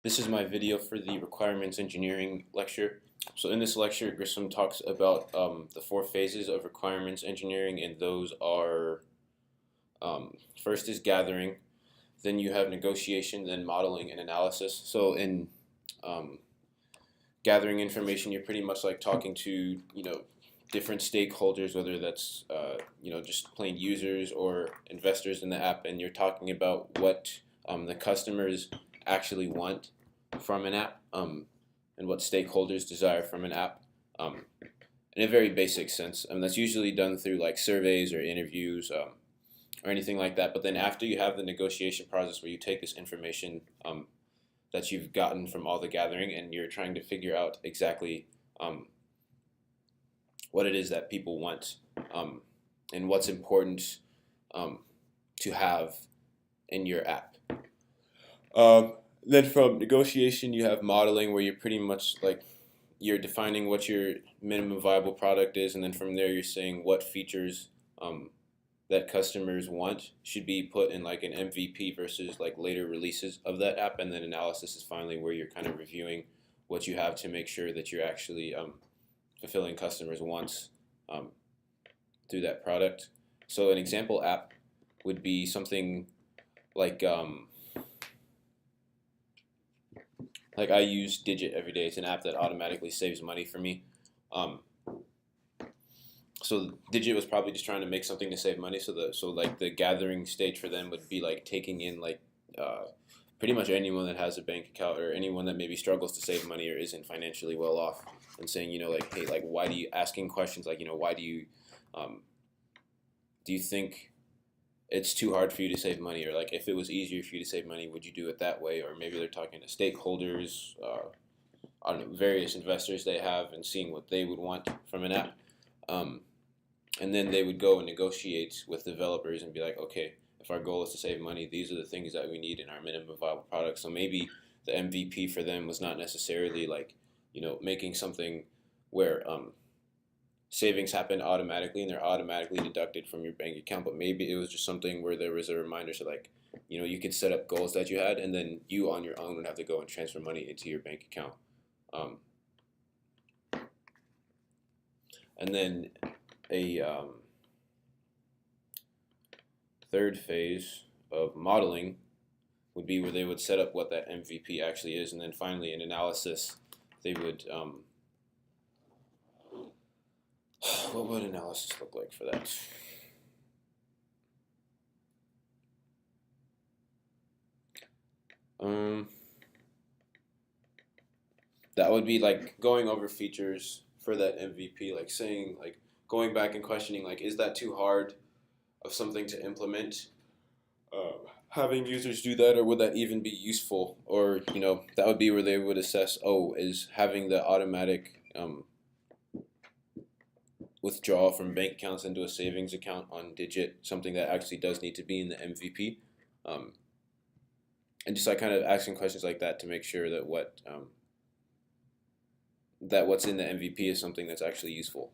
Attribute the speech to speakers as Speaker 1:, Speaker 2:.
Speaker 1: This is my video for the requirements engineering lecture. So in this lecture, Grissom talks about the four phases of requirements engineering, and those are first is gathering, then you have negotiation, then modeling and analysis. So in um, gathering information, you're pretty much like talking to different stakeholders, whether that's just plain users or investors in the app, and you're talking about what the customers actually want from an app, and what stakeholders desire from an app, in a very basic sense. That's usually done through like surveys or interviews, or anything like that. But then after you have the negotiation process where you take this information that you've gotten from all the gathering, and you're trying to figure out exactly what it is that people want, and what's important um, to have in your app. Then from negotiation, you have modeling, where you're pretty much like you're defining what your minimum viable product is, and then from there you're saying what features that customers want should be put in like an MVP versus like later releases of that app, and then analysis is finally where you're kind of reviewing what you have to make sure that you're actually fulfilling customers' wants through that product. So an example app would be something like I use Digit every day. It's an app that automatically saves money for me. Um, so Digit was probably just trying to make something to save money. So like the gathering stage for them would be like taking in like pretty much anyone that has a bank account, or anyone that maybe struggles to save money or isn't financially well off, and saying, like, hey, like, why do you, asking questions like, why do you think it's too hard for you to save money, or like if it was easier for you to save money, would you do it that way? Or maybe they're talking to stakeholders, I don't know, various investors they have, and seeing what they would want from an app. Um, and then they would go and negotiate with developers and be like, okay, if our goal is to save money, these are the things that we need in our minimum viable product. So maybe the MVP for them was not necessarily like, making something where savings happen automatically and they're automatically deducted from your bank account, but maybe it was just something where there was a reminder. So like, you could set up goals that you had, and then you on your own would have to go and transfer money into your bank account. Um, and then a third phase of modeling would be where they would set up what that MVP actually is, and then finally in analysis, they would what would analysis look like for that? Um, that would be like going over features for that MVP, like saying, like, going back and questioning, like, is that too hard of something to implement? Having users do that, or would that even be useful? Or that would be where they would assess, oh, is having the automatic withdrawal from bank accounts into a savings account on Digit something that actually does need to be in the MVP? And just like kind of asking questions like that to make sure that what's in the MVP is something that's actually useful.